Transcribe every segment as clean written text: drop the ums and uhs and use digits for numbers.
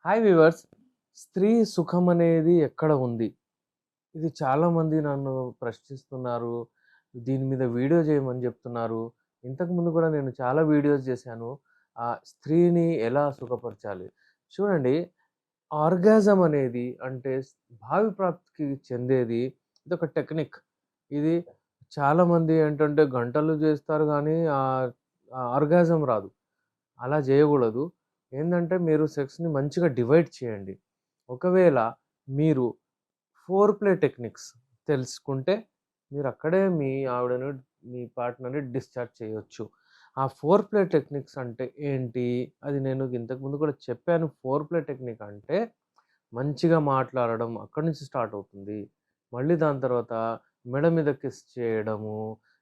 Hi viewers. స్త్రీ సుఖం అనేది ఎక్కడ ఉంది? ఇది చాలామంది నన్ను ప్రశ్నిస్తున్నారు. దీని మీద వీడియో చేయమని చెప్తున్నారు. ఇంతకుముందు కూడా నేను చాలా వీడియోస్ చేశాను. స్త్రీని ఎలా సుఖపరచాలి? చూడండి, ఆర్గాజం అనేది అంటే భావి ప్రాప్తికి చెందేది ఇదొక టెక్నిక్. ఇది చాలామంది ఏంటంటే గంటలు చేస్తారు గానీ ఆర్గాజం రాదు. అలా జేయగూడదు. ఏందంటే మీరు సెక్స్‌ని మంచిగా డివైడ్ చేయండి. ఒకవేళ మీరు ఫోర్ ప్లే టెక్నిక్స్ తెలుసుకుంటే మీరక్కడే మీ ఆవిడను, మీ పార్ట్నర్‌ని డిశ్చార్జ్ చేయొచ్చు. ఆ ఫోర్ ప్లే టెక్నిక్స్ అంటే ఏంటి? అది నేను ఇంతకు ముందు కూడా చెప్పాను. ఫోర్ ప్లే టెక్నిక్ అంటే మంచిగా మాట్లాడడం అక్కడి నుంచి స్టార్ట్ అవుతుంది. మళ్ళీ దాని తర్వాత మెడ మీద కిస్ చేయడము,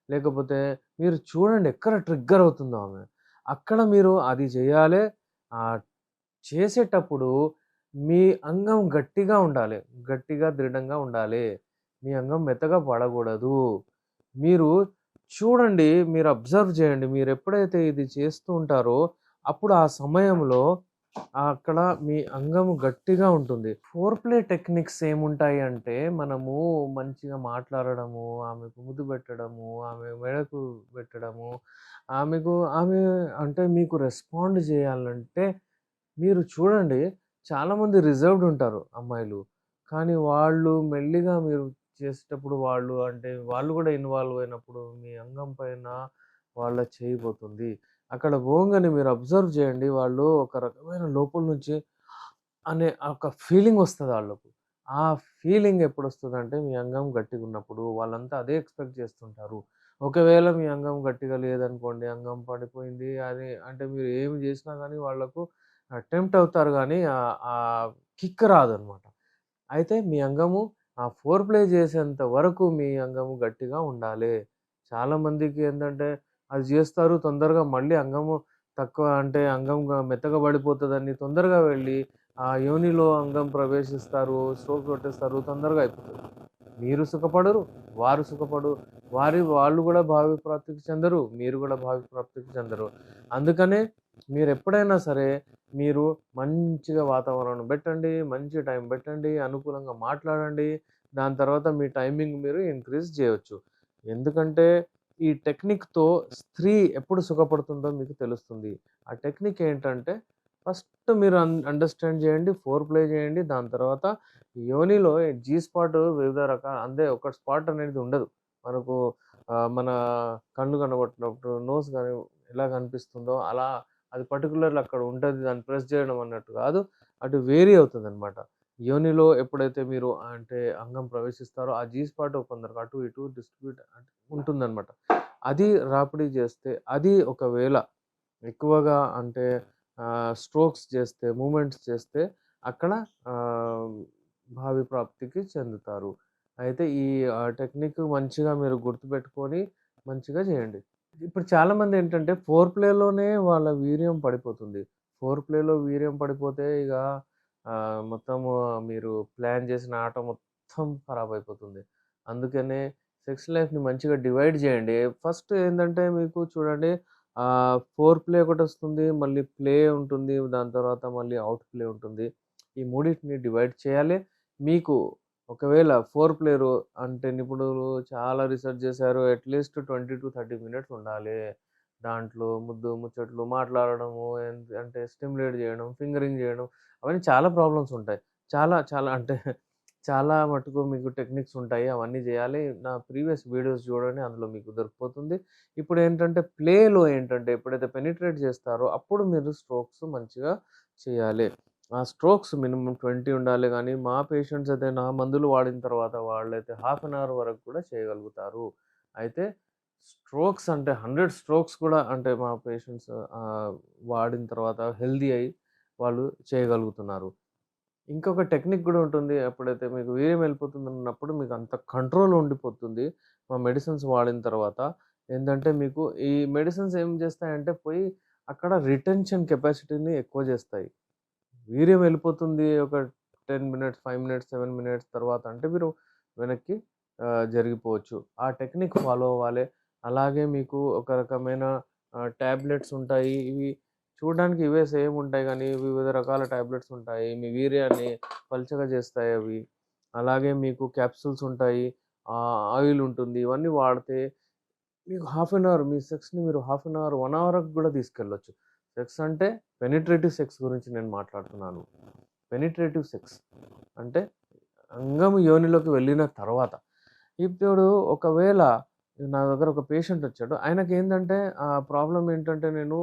లేకపోతే మీరు చూడండి ఎక్కడ ట్రిగ్గర్ అవుతుందో ఆమె. అక్కడ మీరు అది చేయాలే. ఆహ్, చేసేటప్పుడు మీ అంగం గట్టిగా ఉండాలి. గట్టిగా, దృఢంగా ఉండాలి. మీ అంగం మెత్తగా పడకూడదు. మీరు చూడండి, మీరు అబ్జర్వ్ చేయండి. మీరెప్పుడైతే ఇది చేస్తూ ఉంటారో, అప్పుడు ఆ సమయంలో అక్కడ మీ అంగం గట్టిగా ఉంటుంది. ఫోర్ ప్లే టెక్నిక్స్ ఏముంటాయి అంటే, మనము మంచిగా మాట్లాడడము, ఆమెకు ముద్దు పెట్టడము, ఆమె మెడకు పెట్టడము, ఆమె అంటే మీకు రెస్పాండ్ చేయాలంటే మీరు చూడండి, చాలామంది రిజర్వ్డ్ ఉంటారు అమ్మాయిలు. కానీ వాళ్ళు మెల్లిగా మీరు చేసేటప్పుడు వాళ్ళు అంటే వాళ్ళు గూడా ఇన్వాల్వ్ అయినప్పుడు మీ అంగం పైన వాళ్ళ చెయ్యి పోతుంది. అక్కడ పోంగానే మీరు అబ్జర్వ్ చేయండి. వాళ్ళు ఒక రకమైన లోపల నుంచి అనే ఒక ఫీలింగ్ వస్తది ఆళ్ళకు. ఆ ఫీలింగ్ ఎప్పుడొస్తదంటే మీ అంగం గట్టిగున్నప్పుడు. వాళ్ళంతా అదే ఎక్స్‌పెక్ట్ చేస్తుంటారు. ఒకవేళ మీ అంగం గట్టిగా లేదనుకోండి, అంగం పడిపోయింది అది అంటే మీరు ఏమి జేసినా గానీ వాళ్ళకు టెంప్ట్ అవుతారు గానీ కిక్ రాదనమాట. అయితే మీ అంగము ఆ ఫోర్ ప్లే చేసేంత వరకు మీ అంగము గట్టిగా ఉండాలి. చాలామందికి ఏందంటే అది జేస్తారు తొందరగా మళ్ళీ అంగము తక్కువ అంటే మెత్తగా పడిపోతదని తొందరగా వెళ్ళి యోనిలో అంగం ప్రవేశిస్తారు, స్ట్రోక్ కొట్టేస్తారు, తొందరగా అయిపోతది. మీరు సుఖపడరు, వారు సుఖపడు వాళ్ళు గూడా భావి ప్రాప్తికి చెందరు, మీరు గూడా భావి ప్రాప్తికి చెందరు. అందుకనే మీరెప్పుడైనా సరే మీరు మంచిగా వాతావరణం బెట్టండి, మంచి టైం బెట్టండి, అనుకూలంగా మాట్లాడండి. దాని తర్వాత మీ టైమింగ్ మీరు ఇంక్రీజ్ జేయొచ్చు. ఎందుకంటే ఈ టెక్నిక్‌తో స్త్రీ ఎప్పుడు సుఖపడుతుందో మీకు తెలుస్తుంది. ఆ టెక్నిక్ ఏంటంటే ఫస్ట్ మీరు అండర్‌స్టాండ్ జేయండి, ఫోర్ ప్లే జేయండి. దాని తర్వాత యోనిలో జీ స్పాట్ వివిధ అంటే ఒక స్పాట్ అనేది ఉండదు. మనకు మన కళ్ళు కనబడినప్పుడు నోస్ గాని ఎలా కనిపిస్తుందో అలా అది పర్టిక్యులర్‌గా అక్కడ ఉంటది. దాన్ని ప్రెస్ చేయడం అన్నట్టు కాదు. అటు వేరీ అవుతదనమాట. యోనిలో ఎప్పుడైతే మీరు అంటే అంగం ప్రవేశిస్తారో ఆ జీ స్పాట్ కొందరికి అటు ఇటు డిస్ట్రిబ్యూట్ ఉంటుందనమాట. అది రాపిడి చేస్తే అది ఒకవేళ ఎక్కువగా అంటే స్ట్రోక్స్ చేస్తే, మూవ్‌మెంట్స్ చేస్తే అక్కడ ఆహ్, భావి ప్రాప్తికి చెందుతారు. అయితే ఈ టెక్నిక్ మంచిగా మీరు గుర్తుపెట్టుకొని మంచిగా చేయండి. ఇప్పుడు చాలామందేంటంటే ఫోర్ ప్లేలోనే వాళ్ళ వీర్యం పడిపోతుంది. ఫోర్ ప్లేలో వీర్యం పడిపోతే ఇగ మొత్తము మీరు ప్లాన్ చేసిన ఆట మొత్తం ఖరాబయిపోతుంది. అందుకనే సెక్స్ లైఫ్‌ని మంచిగా డివైడ్ జేయండి. ఫస్ట్ ఏందంటే మీకు చూడండి, ఫోర్ ప్లే ఒకటొస్తుంది. మళ్ళీ ప్లే ఉంటుంది. దాని తర్వాత మళ్ళీ ఔట్ ప్లే ఉంటుంది. ఈ మూడిటిని డివైడ్ చేయాలి. మీకు ఒకవేళ ఫోర్ ప్లేయరు అంటే నిపుణులు చాలా రిసర్చ్ చేశారు. అట్‌లీస్ట్ 20-30 మినిట్స్ ఉండాలి. దాంట్లో ముద్దు, ముచ్చట్లు, మాట్లాడడము, అంటే స్టిమ్యులేట్ చేయడం, ఫింగరింగ్ చేయడం అవన్నీ చాలా ప్రాబ్లమ్స్ ఉంటాయి. చాలా చాలా అంటే చాలా మటుకు మీకు టెక్నిక్స్ ఉంటాయి. అవన్నీ చేయాలి. నా ప్రీవియస్ వీడియోస్ చూడండి. అందులో మీకు దొరికిపోతుంది. ఇప్పుడేంటంటే ప్లేలో ఏంటంటే ఎప్పుడైతే పెనిట్రేట్ చేస్తారో అప్పుడు మీరు స్ట్రోక్స్ మంచిగా చేయాలి. ఆ స్ట్రోక్స్ మినిమమ్ 20 ఉండాలి గానీ, మా పేషెంట్స్ అయితే నా మందులు వాడిన తర్వాత వాళ్ళైతే హాఫ్ అన్ అవర్ వరకు కూడా చేయగలుగుతారు. అయితే స్ట్రోక్స్ అంటే 100 స్ట్రోక్స్ కూడా అంటే మా పేషెంట్స్ వాడిన తర్వాత హెల్తీ అయ్యి వాళ్ళు చేయగలుగుతున్నారు. ఇంకొక టెక్నిక్ గూడా ఉంటుంది. ఎప్పుడైతే మీకు వీర్యం వెళ్ళిపోతుందన్నప్పుడు మీకు అంత కంట్రోల్ ఉండిపోతుంది. మా మెడిసిన్స్ వాడిన తర్వాత. ఏందంటే మీకు ఈ మెడిసిన్స్ ఏం చేస్తాయంటే పోయి అక్కడ రిటెన్షన్ కెపాసిటీని ఎక్కువ చేస్తాయి. వీర్యం వెళ్ళిపోతుంది. ఒక 10 మినిట్స్, 5 మినిట్స్, 7 మినిట్స్ తర్వాత అంటే మీరు వెనక్కి జరిగిపోవచ్చు. ఆ టెక్నిక్ ఫాలో అవ్వాలి. అలాగే మీకు ఒక రకమైన టాబ్లెట్స్ ఉంటాయి. ఇవి చూడడానికి ఇవే సేమ్ ఉంటాయి గానీ, వివిధ రకాల టాబ్లెట్స్ ఉంటాయి. మీ వీర్యాన్ని పల్చగా చేస్తాయి అవి. అలాగే మీకు క్యాప్సూల్స్ ఉంటాయి. ఆయిల్ ఉంటుంది. ఇవన్నీ వాడితే మీకు హాఫ్ అన్ అవర్ మీ సెక్స్‌ని మీరు హాఫ్ అన్ అవర్, 1 అవర్‌కి గూడా తీసుకెళ్ళొచ్చు. సెక్స్ అంటే పెనిట్రేటివ్ సెక్స్ గురించి నేను మాట్లాడుతున్నాను. పెనిట్రేటివ్ సెక్స్ అంటే అంగం యోనిలోకి వెళ్ళిన తర్వాత. ఇప్పుడు ఒకవేళ నా దగ్గర ఒక పేషెంట్ వచ్చాడు. ఆయనకేందంటే ప్రాబ్లమ్ ఏంటంటే నేను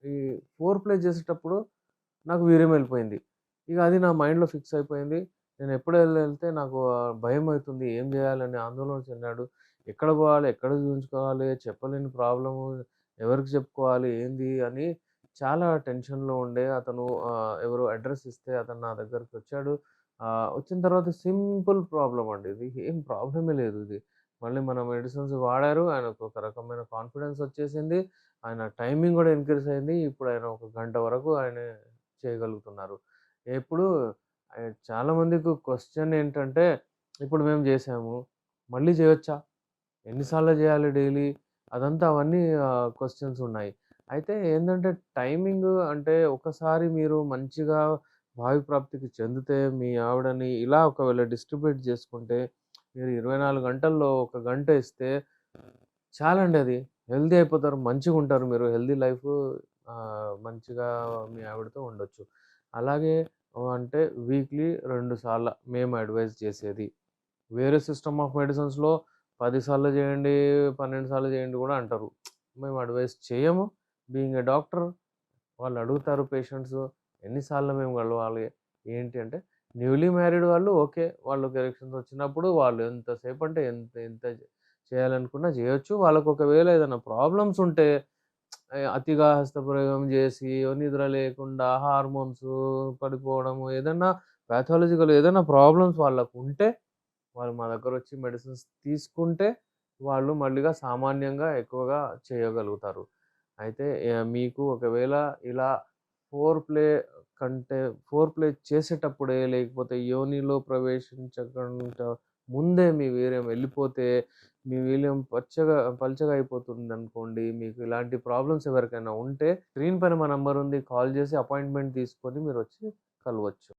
ఈ ఫోర్ ప్లే చేసేటప్పుడు నాకు వీర్యం వెళ్ళిపోయింది. ఇక అది నా మైండ్‌లో ఫిక్స్ అయిపోయింది. నేను ఎప్పుడు ఎళ్తే నాకు భయమైతుంది. ఏం జేయాలని ఆందోళన చెందాడు. ఎక్కడ పోవాలి? ఎక్కడ చూయించుకోవాలి? చెప్పలేని ప్రాబ్లము. ఎవరికి చెప్పుకోవాలి? ఏంది? అని చాలా టెన్షన్‌లో ఉండే అతను ఎవరో అడ్రెస్ ఇస్తే అతను నా దగ్గరకొచ్చాడు. వచ్చిన తర్వాత సింపుల్ ప్రాబ్లమ్ అండి ఇది. ఏం ప్రాబ్లమే లేదు ఇది. మళ్ళీ మన మెడిసిన్స్ వాడారు. ఆయనకు ఒక రకమైన కాన్ఫిడెన్స్ వచ్చేసింది. ఆయన టైమింగ్ గూడా ఇంక్రీజ్ అయింది. ఇప్పుడు ఆయన ఒక గంట వరకు ఆయన చేయగలుగుతున్నారు. ఇప్పుడు చాలా మందికి క్వెషన్ ఏంటంటే, ఇప్పుడు మేము జేసాము. మళ్ళీ జేయొచ్చా? ఎన్ని సార్లు జేయాలి డైలీ? అదంతా అవన్నీ క్వెషన్స్ ఉన్నాయి. అయితే ఏందంటే టైమింగ్ అంటే ఒకసారి మీరు మంచిగా భావి ప్రాప్తికి చెందితే మీ ఆవిడని ఇలా ఒకవేళ డిస్ట్రిబ్యూట్ జేసుకుంటే మీరు 24 గంటల్లో ఒక గంట ఇస్తే చాలండి అది. హెల్తీ అయిపోతారు. మంచిగుంటారు మీరు. హెల్తీ లైఫు మంచిగా మీ ఆవిడతో ఉండొచ్చు. అలాగే అంటే వీక్లీ 2 సార్ల మేము అడ్వైస్ చేసేది. వేరే సిస్టమ్ ఆఫ్ మెడిసిన్స్‌లో 10 సార్లు చేయండి, 12 సార్లు చేయండి గూడా అంటారు. మేము అడ్వైస్ చేయము. బీయింగ్ ఎ డాక్టర్ వాళ్ళు అడుగుతారు పేషెంట్స్ ఎన్ని సార్లు మేము కలవాలి? ఏంటి అంటే న్యూలీ మ్యారీడ్ వాళ్ళు ఓకే. వాళ్ళకి ఎరెక్షన్స్ వచ్చినప్పుడు వాళ్ళు ఎంతసేపు అంటే ఎంత ఎంత చేయాలనుకున్నా చేయొచ్చు. వాళ్ళకి ఒకవేళ ఏదైనా ప్రాబ్లమ్స్ ఉంటే అతిగా హస్తప్రయోగం చేసి, నిద్ర లేకుండా హార్మోన్స్ పడిపోవడము, ఏదన్నా పాథాలజికల్ ఏదైనా ప్రాబ్లమ్స్ వాళ్ళకుంటే, వాళ్ళు మా దగ్గరొచ్చి మెడిసిన్స్ తీసుకుంటే, వాళ్ళు మళ్ళీగా సామాన్యంగా ఎక్కువగా చేయగలుగుతారు. అయితే మీకు ఒకవేళ ఇలా ఫోర్ ప్లే కంటే ఫోర్ ప్లే చేసేటప్పుడే లేకపోతే యోనిలో ప్రవేశించకుండా ముందే మీ వీర్యం వెళ్ళిపోతే, మీ వీర్యం పల్చగా అయిపోతుందనుకోండి. మీకు ఇలాంటి ప్రాబ్లమ్స్ ఎవరికైనా ఉంటే స్క్రీన్ పైన మా నంబర్ ఉంది. కాల్ చేసి అపాయింట్‌మెంట్ తీసుకొని మీరొచ్చి కలవచ్చు.